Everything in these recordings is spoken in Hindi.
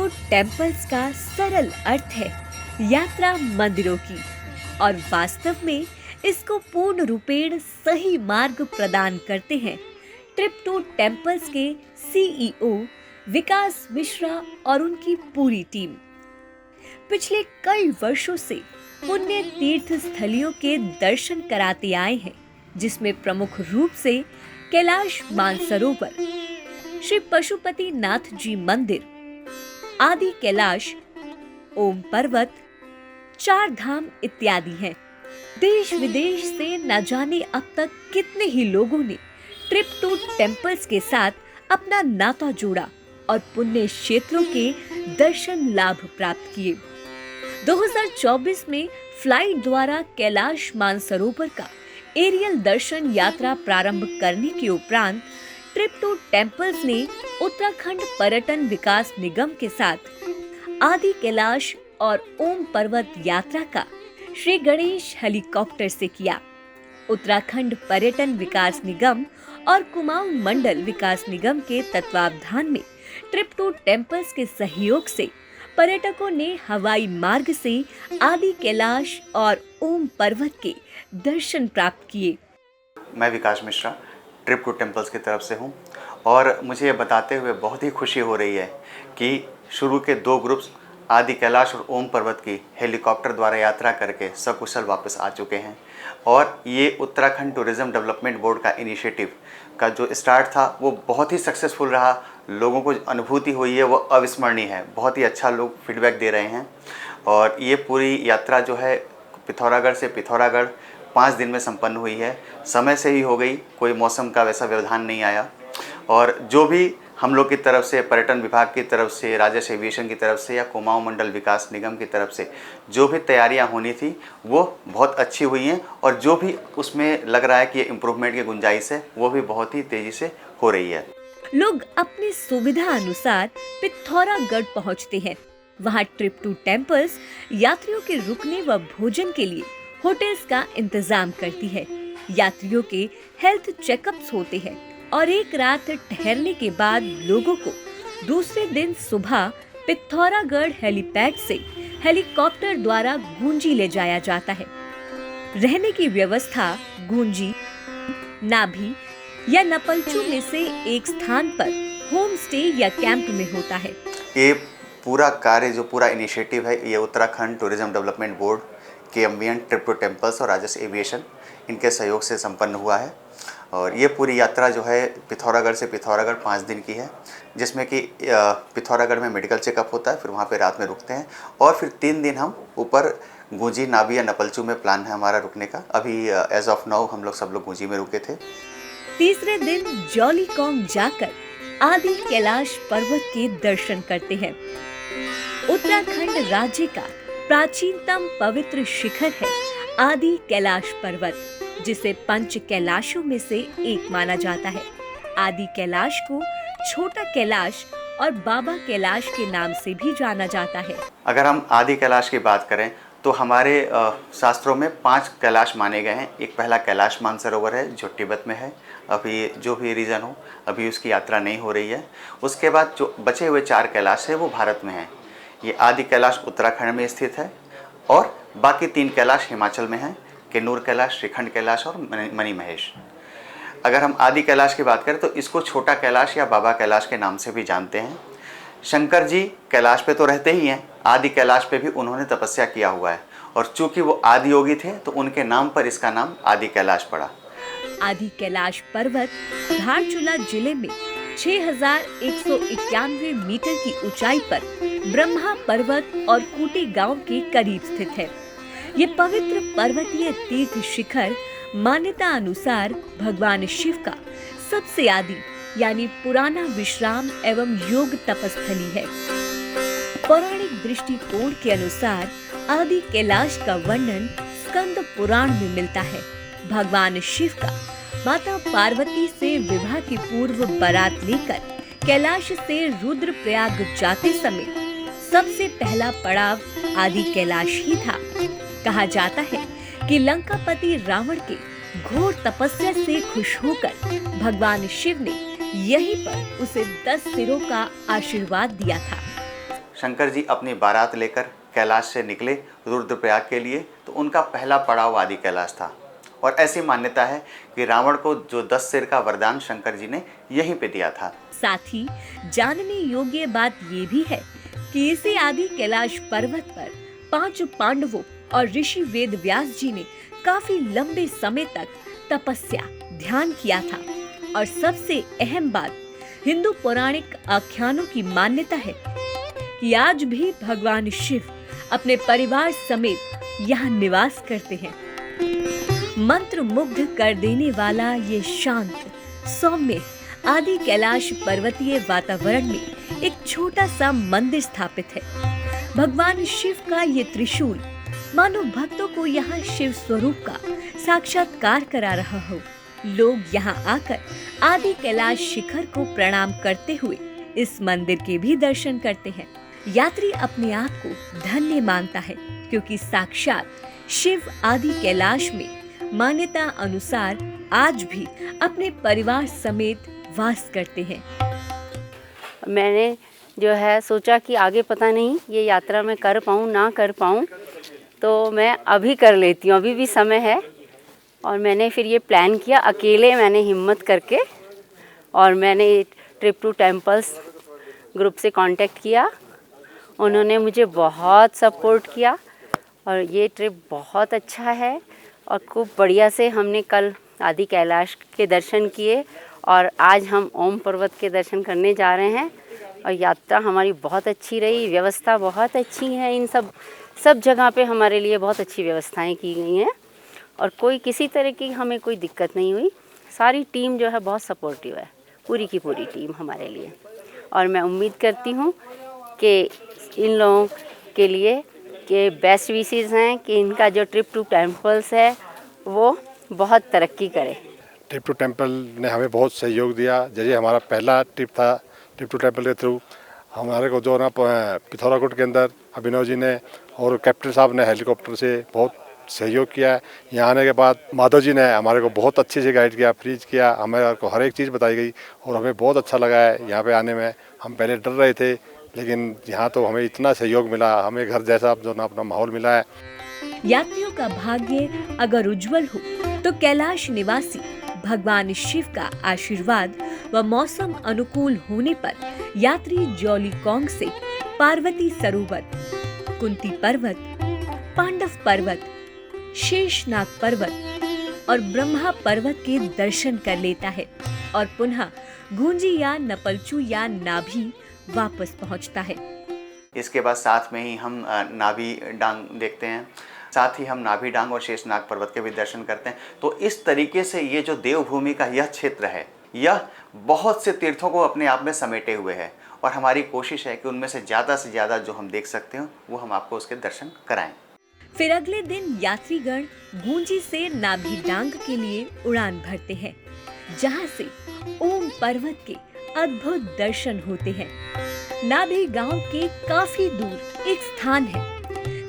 ट्रिप्टो टेम्पल्स का सरल अर्थ है यात्रा मंदिरों की, और वास्तव में इसको पूर्ण रूपेण सही मार्ग प्रदान करते हैं ट्रिप्टो टेम्पल्स के सीईओ विकास मिश्रा और उनकी पूरी टीम। पिछले कई वर्षों से पुण्य तीर्थ स्थलियों के दर्शन कराते आए हैं, जिसमें प्रमुख रूप से कैलाश मानसरोवर, श्री पशुपति नाथ जी मंदिर, आदि कैलाश, ओम पर्वत, चार धाम इत्यादि हैं। देश विदेश से न जाने अब तक कितने ही लोगों ने ट्रिप्टो टेम्पल्स के साथ अपना नाता जोड़ा और पुण्य क्षेत्रों के दर्शन लाभ प्राप्त किए। 2024 में फ्लाइट द्वारा कैलाश मानसरोवर का एरियल दर्शन यात्रा प्रारंभ करने के उपरांत ट्रिप्टो टेम्पल्स ने उत्तराखंड पर्यटन विकास निगम के साथ आदि कैलाश और ओम पर्वत यात्रा का श्री गणेश हेलीकॉप्टर से किया। उत्तराखंड पर्यटन विकास निगम और कुमाऊं मंडल विकास निगम के तत्वावधान में ट्रिप्टो टेम्पल्स के सहयोग से पर्यटकों ने हवाई मार्ग से आदि कैलाश और ओम पर्वत के दर्शन प्राप्त किए। मैं विकास मिश्रा ट्रिप्टो टेम्पल्स की तरफ से हूं और मुझे ये बताते हुए बहुत ही खुशी हो रही है कि शुरू के 2 ग्रुप्स आदि कैलाश और ओम पर्वत की हेलीकॉप्टर द्वारा यात्रा करके सकुशल वापस आ चुके हैं। और ये उत्तराखंड टूरिज्म डेवलपमेंट बोर्ड का इनिशिएटिव का जो स्टार्ट था वो बहुत ही सक्सेसफुल रहा। लोगों को अनुभूति हुई है वो अविस्मरणीय है। बहुत ही अच्छा लोग फीडबैक दे रहे हैं। और ये पूरी यात्रा जो है पिथौरागढ़ से पिथौरागढ़ 5 दिन में संपन्न हुई है। समय से ही हो गई, कोई मौसम का वैसा व्यवधान नहीं आया। और जो भी हम लोग की तरफ से, पर्यटन विभाग की तरफ से, राजस्व एविएशन की तरफ से या कुमाऊं मंडल विकास निगम की तरफ से जो भी तैयारियां होनी थी वो बहुत अच्छी हुई हैं। और जो भी उसमें लग रहा है कि इम्प्रूवमेंट की गुंजाइश है वो भी बहुत ही तेज़ी से हो रही है। लोग अपनी सुविधा अनुसार पिथौरागढ़ पहुंचते हैं। वहां ट्रिप्टो टेम्पल्स यात्रियों के रुकने व भोजन के लिए होटल्स का इंतजाम करती है। यात्रियों के हेल्थ चेकअप्स होते हैं और एक रात ठहरने के बाद लोगों को दूसरे दिन सुबह पिथौरागढ़ हेलीपैड से हेलीकॉप्टर द्वारा गूंजी ले जाया जाता है। रहने की व्यवस्था गूंजी, नाभी या नपलचू में से एक स्थान पर होम स्टे या कैंप में होता है। ये पूरा कार्य, जो पूरा इनिशिएटिव है, ये उत्तराखंड टूरिज्म डेवलपमेंट बोर्ड के एम्बियन ट्रिप्टो टेम्पल्स और राजस्व एविएशन इनके सहयोग से संपन्न हुआ है। और ये पूरी यात्रा जो है पिथौरागढ़ से पिथौरागढ़ 5 दिन की है, जिसमें कि पिथौरागढ़ में मेडिकल चेकअप होता है, फिर वहाँ पे रात में रुकते हैं और फिर 3 दिन हम ऊपर गूंजी, नाभी या नपलचू में प्लान है हमारा रुकने का। अभी एज ऑफ नाउ हम लोग सब लोग गूंजी में रुके थे। तीसरे दिन जौलीकौंग जाकर आदि कैलाश पर्वत के दर्शन करते हैं। उत्तराखंड राज्य का प्राचीनतम पवित्र शिखर है आदि कैलाश पर्वत, जिसे पंच कैलाशों में से एक माना जाता है। आदि कैलाश को छोटा कैलाश और बाबा कैलाश के नाम से भी जाना जाता है। अगर हम आदि कैलाश की बात करें तो हमारे शास्त्रों में 5 कैलाश माने गए हैं। एक पहला कैलाश मानसरोवर है जो तिब्बत में है। अभी जो भी रीज़न हो, अभी उसकी यात्रा नहीं हो रही है। उसके बाद जो बचे हुए 4 कैलाश है वो भारत में हैं। ये आदि कैलाश उत्तराखंड में स्थित है और बाकी 3 कैलाश हिमाचल में हैं, किन्नूर कैलाश, श्रीखंड कैलाश और मणि महेश। अगर हम आदि कैलाश की बात करें तो इसको छोटा कैलाश या बाबा कैलाश के नाम से भी जानते हैं। शंकर जी कैलाश पे तो रहते ही हैं, आदि कैलाश पे भी उन्होंने तपस्या किया हुआ है और चूंकि वो आदि योगी थे तो उनके नाम पर इसका नाम आदि कैलाश पड़ा। आदि कैलाश पर्वत धारचूला जिले में 6191 मीटर की ऊंचाई पर ब्रह्मा पर्वत और कूटी गांव के करीब स्थित है। ये पवित्र पर्वतीय तीर्थ शिखर मान्यता अनुसार भगवान शिव का सबसे आदि यानी पुराना विश्राम एवं योग तपस्थली है। पौराणिक दृष्टिकोण के अनुसार आदि कैलाश का वर्णन स्कंद पुराण में मिलता है। भगवान शिव का माता पार्वती से विवाह की पूर्व बारात लेकर कैलाश से रुद्रप्रयाग जाते समय सबसे पहला पड़ाव आदि कैलाश ही था। कहा जाता है कि लंकापति रावण के घोर तपस्या से खुश होकर भगवान शिव ने यहीं पर उसे 10 सिरों का आशीर्वाद दिया था। शंकर जी अपनी बारात लेकर कैलाश से निकले रुद्रप्रयाग के लिए, तो उनका पहला पड़ाव आदि कैलाश था। और ऐसी मान्यता है कि रावण को जो 10 सिर का वरदान शंकर जी ने यहीं पे दिया था। साथ ही जानने योग्य बात ये भी है कि इसी आदि कैलाश पर्वत पर 5 पांडवों और ऋषि वेद व्यास जी ने काफी लंबे समय तक तपस्या ध्यान किया था। और सबसे अहम बात, हिंदू पौराणिक आख्यानों की मान्यता है कि आज भी भगवान शिव अपने परिवार समेत यहाँ निवास करते हैं। मंत्र मुग्ध कर देने वाला ये शांत सौम्य आदि कैलाश पर्वतीय वातावरण में एक छोटा सा मंदिर स्थापित है। भगवान शिव का ये त्रिशूल मानो भक्तों को यहाँ शिव स्वरूप का साक्षात्कार करा रहा हो। लोग यहाँ आकर आदि कैलाश शिखर को प्रणाम करते हुए इस मंदिर के भी दर्शन करते हैं। यात्री अपने आप को धन्य मानता है क्योंकि साक्षात शिव आदि कैलाश में मान्यता अनुसार आज भी अपने परिवार समेत वास करते हैं। मैंने जो है सोचा कि आगे पता नहीं ये यात्रा मैं कर पाऊँ ना कर पाऊँ, तो मैं अभी कर लेती हूँ, अभी भी समय है। और मैंने फिर ये प्लान किया अकेले, मैंने हिम्मत करके, और मैंने ट्रिप टू टेम्पल्स ग्रुप से कांटेक्ट किया। उन्होंने मुझे बहुत सपोर्ट किया और ये ट्रिप बहुत अच्छा है। और खूब बढ़िया से हमने कल आदि कैलाश के दर्शन किए और आज हम ओम पर्वत के दर्शन करने जा रहे हैं। और यात्रा हमारी बहुत अच्छी रही, व्यवस्था बहुत अच्छी है, इन सब जगह पे हमारे लिए बहुत अच्छी व्यवस्थाएं की गई हैं और कोई किसी तरह की हमें कोई दिक्कत नहीं हुई। सारी टीम जो है बहुत सपोर्टिव है, पूरी की पूरी टीम हमारे लिए। और मैं उम्मीद करती हूँ कि इन लोगों के लिए के बेस्ट विशेस हैं कि इनका जो ट्रिप टू टेम्पल्स है वो बहुत तरक्की करे। ट्रिप टू टेम्पल ने हमें बहुत सहयोग दिया। जैसे हमारा पहला ट्रिप था, ट्रिप टू टेम्पल के थ्रू हमारे को जो ना पिथौरागढ़ के अंदर अभिनव जी ने और कैप्टन साहब ने हेलीकॉप्टर से बहुत सहयोग किया। यहाँ आने के बाद माधव जी ने हमारे को बहुत अच्छे से गाइड किया, फ्रीज किया, हमें को हर एक चीज़ बताई गई और हमें बहुत अच्छा लगा है यहाँ पे आने में। हम पहले डर रहे थे लेकिन यहाँ तो हमें इतना सहयोग मिला, हमें घर जैसा जो ना अपना माहौल मिला है। यात्रियों का भाग्य अगर उज्जवल हो तो कैलाश निवासी भगवान शिव का आशीर्वाद व मौसम अनुकूल होने पर यात्री जौलीकौंग से पार्वती सरोवर, कुंती पर्वत, पांडव पर्वत, शेषनाग पर्वत और ब्रह्मा पर्वत के दर्शन कर लेता है और पुनः गूंजी या नपलचू या नाभि वापस पहुंचता है। इसके बाद साथ में ही हम नाभि डांग देखते हैं, साथ ही हम नाभि डांग और शेषनाग पर्वत के भी दर्शन करते हैं। तो इस तरीके से ये जो देवभूमि का यह क्षेत्र है, यह बहुत से तीर्थों को अपने आप में समेटे हुए है और हमारी कोशिश है कि उनमें से ज़्यादा जो हम देख सकते हो वो हम आपको उसके दर्शन कराएं। फिर अगले दिन यात्रीगण गूंजी से नाभि डांग के लिए उड़ान भरते हैं, जहां से ओम पर्वत के अद्भुत दर्शन होते हैं। नाभि गांव के काफी दूर एक स्थान है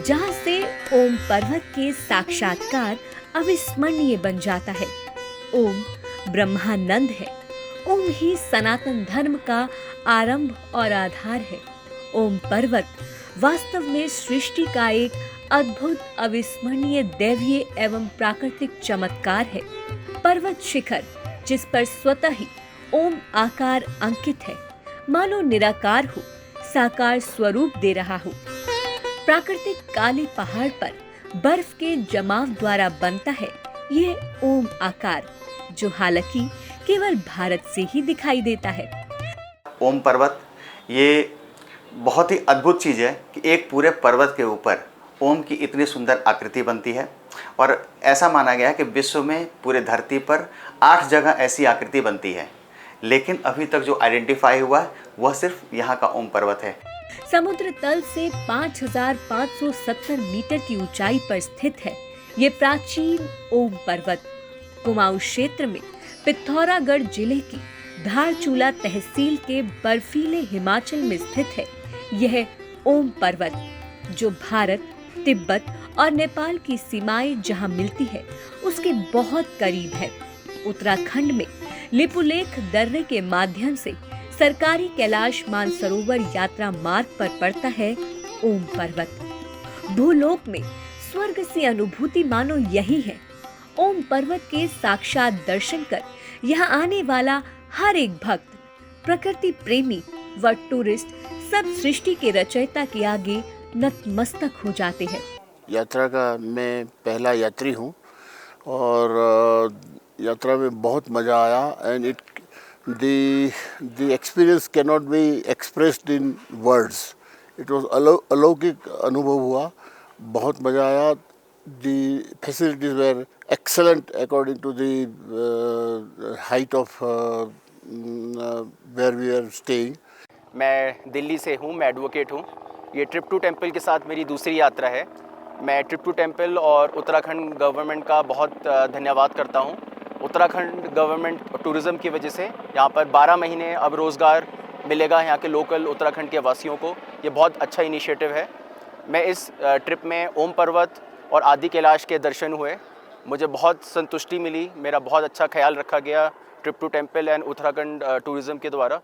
जहां से ओम पर्वत के साक्षात्कार अविस्मरणीय बन जाता है। ओम ब्रह्मानंद है, ओम ही सनातन धर्म का आरंभ और आधार है। ओम पर्वत वास्तव में सृष्टि का एक अद्भुत अविस्मरणीय दैवीय एवं प्राकृतिक चमत्कार है। पर्वत शिखर जिस पर स्वतः ही ओम आकार अंकित है, मानो निराकार हो, साकार स्वरूप दे रहा हो। प्राकृतिक काले पहाड़ पर बर्फ के जमाव द्वारा बनता है ये ओम आकार, जो हालांकि केवल भारत से ही दिखाई देता है। ओम पर्वत ये बहुत ही अद्भुत चीज़ है कि एक पूरे पर्वत के ऊपर ओम की इतनी सुंदर आकृति बनती है और ऐसा माना गया है कि विश्व में पूरे धरती पर 8 जगह ऐसी आकृति बनती है, लेकिन अभी तक जो आइडेंटिफाई हुआ है वह सिर्फ यहाँ का ओम पर्वत है। समुद्र तल से 5,570 मीटर की ऊंचाई पर स्थित है ये प्राचीन ओम पर्वत। कुमाऊं क्षेत्र में पिथौरागढ़ जिले की धारचूला तहसील के बर्फीले हिमाचल में स्थित है यह ओम पर्वत, जो भारत, तिब्बत और नेपाल की सीमाएं जहां मिलती है उसके बहुत करीब है। उत्तराखंड में लिपुलेख दर्रे के माध्यम से सरकारी कैलाश मानसरोवर यात्रा मार्ग पर पड़ता है ओम पर्वत। भूलोक में स्वर्ग सी अनुभूति मानो यही है। ओम पर्वत के साक्षात दर्शन कर यहाँ आने वाला हर एक भक्त, प्रकृति प्रेमी व टूरिस्ट सब सृष्टि के रचयिता के आगे नतमस्तक हो जाते हैं। यात्रा का मैं पहला यात्री हूँ और यात्रा में बहुत मज़ा आया and the experience cannot be expressed in words. It was अलौकिक अनुभव हुआ, बहुत मज़ा आया। The facilities were excellent according to the height of where we are staying. मैं दिल्ली से हूँ, मैं एडवोकेट हूँ। ये ट्रिप टू टेम्पल के साथ मेरी दूसरी यात्रा है। मैं ट्रिप टू टेम्पल और उत्तराखंड गवर्नमेंट का बहुत धन्यवाद करता हूँ। उत्तराखंड गवर्नमेंट टूरिज़्म की वजह से यहाँ पर 12 महीने अब रोज़गार मिलेगा यहाँ के लोकल उत्तराखंड के वासियों को। ये बहुत अच्छा इनिशिएटिव है। मैं इस ट्रिप में ओम पर्वत और आदि कैलाश के दर्शन हुए, मुझे बहुत संतुष्टि मिली। मेरा बहुत अच्छा ख्याल रखा गया trip to temple and Uttarakhand tourism के द्वारा।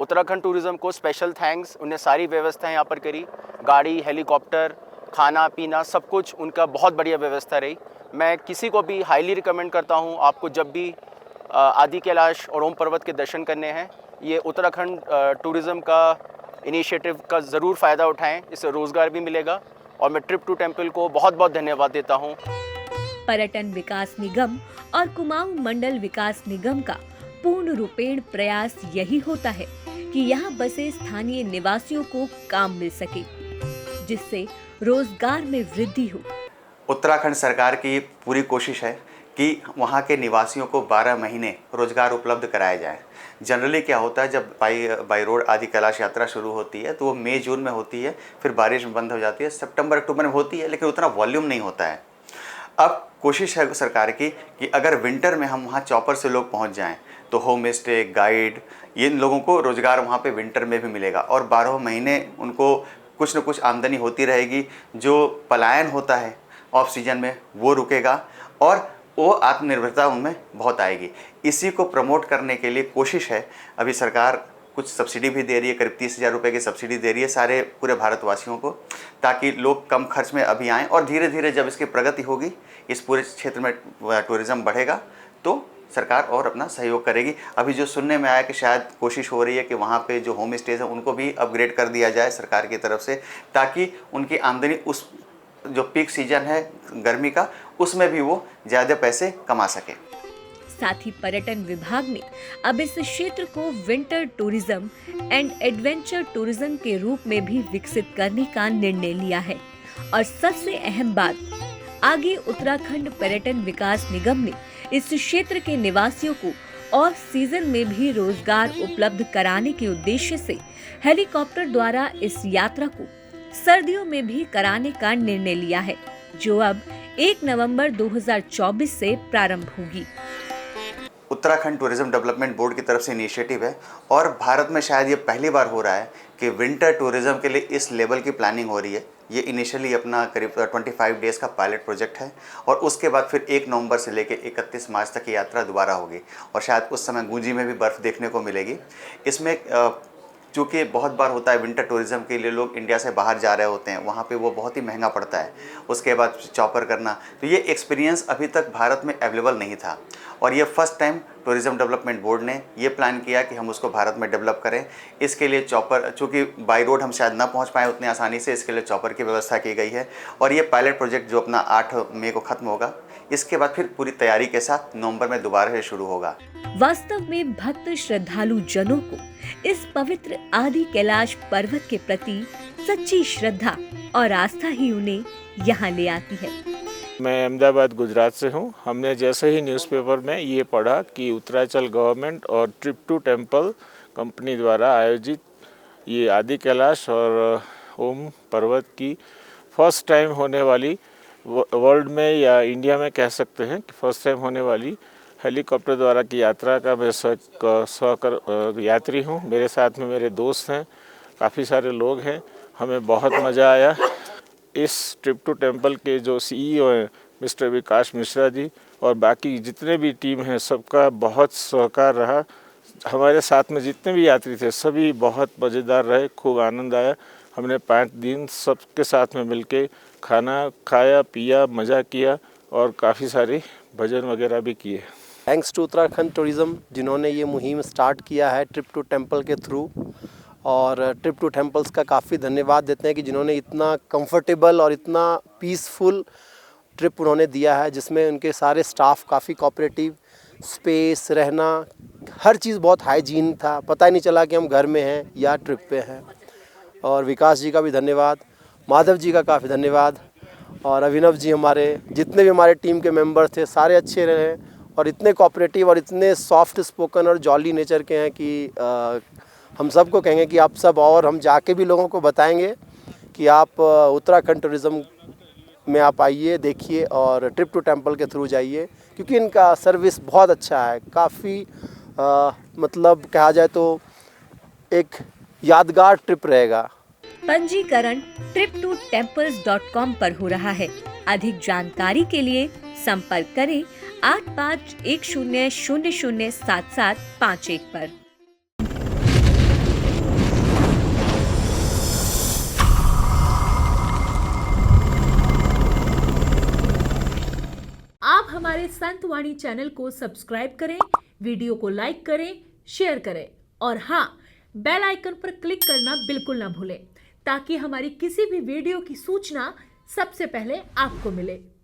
उत्तराखंड टूरिज़्म को स्पेशल थैंक्स, उन्हें सारी व्यवस्थाएं यहाँ पर करी, गाड़ी, हेलीकॉप्टर, खाना पीना सब कुछ उनका बहुत बढ़िया व्यवस्था रही। मैं किसी को भी हाईली रिकमेंड करता हूँ, आपको जब भी आदि कैलाश और ओम पर्वत के दर्शन करने हैं, ये उत्तराखंड टूरिज़्म का इनिशिएटिव का ज़रूर फ़ायदा उठाएं, इससे रोज़गार भी मिलेगा। और मैं ट्रिप टू टेम्पल को बहुत बहुत धन्यवाद देता हूँ। पर्यटन विकास निगम और कुमाऊं मंडल विकास निगम का पूर्ण रूपेण प्रयास यही होता है कि यहाँ बसे स्थानीय निवासियों को काम मिल सके, जिससे रोजगार में वृद्धि हो। उत्तराखंड सरकार की पूरी कोशिश है कि वहाँ के निवासियों को 12 महीने रोजगार उपलब्ध कराया जाए। जनरली क्या होता है, जब बाई रोड आदि कैलाश यात्रा शुरू होती है तो वो मई जून में होती है, फिर बारिश में बंद हो जाती है, सितंबर अक्टूबर में होती है, लेकिन उतना वॉल्यूम नहीं होता है। अब कोशिश है सरकार की कि अगर विंटर में हम वहाँ चॉपर से लोग पहुँच जाएँ तो होम स्टे, गाइड, ये लोगों को रोज़गार वहाँ पे विंटर में भी मिलेगा और 12 महीने उनको कुछ न कुछ आमदनी होती रहेगी। जो पलायन होता है ऑफ सीजन में वो रुकेगा और वो आत्मनिर्भरता उनमें बहुत आएगी। इसी को प्रमोट करने के लिए कोशिश है। अभी सरकार कुछ सब्सिडी भी दे रही है, करीब 30,000 रुपये की सब्सिडी दे रही है सारे पूरे भारतवासियों को, ताकि लोग कम खर्च में अभी आएँ और धीरे धीरे जब इसकी प्रगति होगी, इस पूरे क्षेत्र में टूरिज़्म बढ़ेगा तो सरकार और अपना सहयोग करेगी। अभी जो सुनने में आया कि शायद कोशिश हो रही है कि वहाँ पे जो होम स्टेज है उनको भी अपग्रेड कर दिया जाए सरकार की तरफ से, ताकि उनकी आमदनी उस जो पीक सीजन है गर्मी का, उसमें भी वो ज़्यादा पैसे कमा सके। साथ ही पर्यटन विभाग ने अब इस क्षेत्र को winter tourism and adventure tourism के रूप में भी विकसित करने का निर्णय लिया है। और सबसे अहम बात, आगे उत्तराखंड पर्यटन विकास निगम ने इस क्षेत्र के निवासियों को और सीजन में भी रोजगार उपलब्ध कराने के उद्देश्य से हेलीकॉप्टर द्वारा इस यात्रा को सर्दियों में भी कराने का निर्णय लिया है, जो अब 1 नवंबर 2024 से प्रारंभ होगी। उत्तराखंड टूरिज्म डेवलपमेंट बोर्ड की तरफ से इनिशिएटिव है और भारत में शायद ये पहली बार हो रहा है कि विंटर टूरिज्म के लिए इस लेवल की प्लानिंग हो रही है। ये इनिशियली अपना करीब 25 डेज़ का पायलट प्रोजेक्ट है और उसके बाद फिर 1 नवंबर से लेकर 31 मार्च तक की यात्रा दोबारा होगी और शायद उस समय गूंजी में भी बर्फ़ देखने को मिलेगी। इसमें चूँकि बहुत बार होता है विंटर टूरिज़्म के लिए लोग इंडिया से बाहर जा रहे होते हैं, वहाँ पे वो बहुत ही महंगा पड़ता है, उसके बाद चॉपर करना, तो ये एक्सपीरियंस अभी तक भारत में अवेलेबल नहीं था और ये first time tourism development board ने ये प्लान किया कि हम उसको भारत में डेवलप करें। इसके लिए चॉपर, चूँकि बाई रोड हम शायद ना पहुँच पाएँ उतनी आसानी से, इसके लिए चॉपर की व्यवस्था की गई है और ये पायलट प्रोजेक्ट जो अपना 8 मई को ख़त्म होगा, इसके बाद फिर पूरी तैयारी के साथ नवंबर में दोबारा से शुरू होगा। वास्तव में भक्त श्रद्धालु जनों को इस पवित्र आदि कैलाश पर्वत के प्रति सच्ची श्रद्धा और आस्था ही उन्हें यहाँ ले आती है। मैं अहमदाबाद गुजरात से हूँ। हमने जैसे ही न्यूज़पेपर में ये पढ़ा कि उत्तरांचल गवर्नमेंट और ट्रिप टू टेम्पल कंपनी द्वारा आयोजित ये आदि कैलाश और ओम पर्वत की फर्स्ट टाइम होने वाली, वर्ल्ड में या इंडिया में कह सकते हैं कि फर्स्ट टाइम होने वाली हेलीकॉप्टर द्वारा की यात्रा का मैं यात्री हूँ। मेरे साथ में मेरे दोस्त हैं, काफ़ी सारे लोग हैं। हमें बहुत मज़ा आया। इस ट्रिप टू टेम्पल के जो CEO हैं मिस्टर विकास मिश्रा जी और बाकी जितने भी टीम हैं, सबका बहुत सहकार रहा। हमारे साथ में जितने भी यात्री थे सभी बहुत मज़ेदार रहे, खूब आनंद आया। हमने 5 दिन सबके साथ में मिलके खाना खाया, पिया, मज़ा किया और काफ़ी सारी भजन वगैरह भी किए। थैंक्स टू उत्तराखंड टूरिज़्म जिन्होंने ये मुहिम स्टार्ट किया है ट्रिप टू टेम्पल के थ्रू, और ट्रिप टू टेम्पल्स का काफ़ी धन्यवाद देते हैं कि जिन्होंने इतना कंफर्टेबल और इतना पीसफुल ट्रिप उन्होंने दिया है, जिसमें उनके सारे स्टाफ काफ़ी कोऑपरेटिव, स्पेस, रहना, हर चीज़ बहुत हाइजीन था, पता ही नहीं चला कि हम घर में हैं या ट्रिप पे हैं। और विकास जी का भी धन्यवाद, माधव जी का काफ़ी धन्यवाद, और अभिनव जी, हमारे जितने भी हमारे टीम के मेंबर थे सारे अच्छे रहे और इतने कोऑपरेटिव और इतने सॉफ्ट स्पोकन और जॉली नेचर के हैं कि हम सबको कहेंगे कि आप सब, और हम जाके भी लोगों को बताएंगे कि आप उत्तराखंड टूरिज़्म में आप आइए, देखिए और ट्रिप टू टेम्पल के थ्रू जाइए, क्योंकि इनका सर्विस बहुत अच्छा है। काफ़ी मतलब कहा जाए तो एक यादगार ट्रिप रहेगा। पंजीकरण trip2temples.com पर हो रहा है। अधिक जानकारी के लिए संपर्क करें 8510007751 पर। आप हमारे संतवाणी चैनल को सब्सक्राइब करें, वीडियो को लाइक करें, शेयर करें और हाँ, बेल आइकन पर क्लिक करना बिल्कुल ना भूलें, ताकि हमारी किसी भी वीडियो की सूचना सबसे पहले आपको मिले।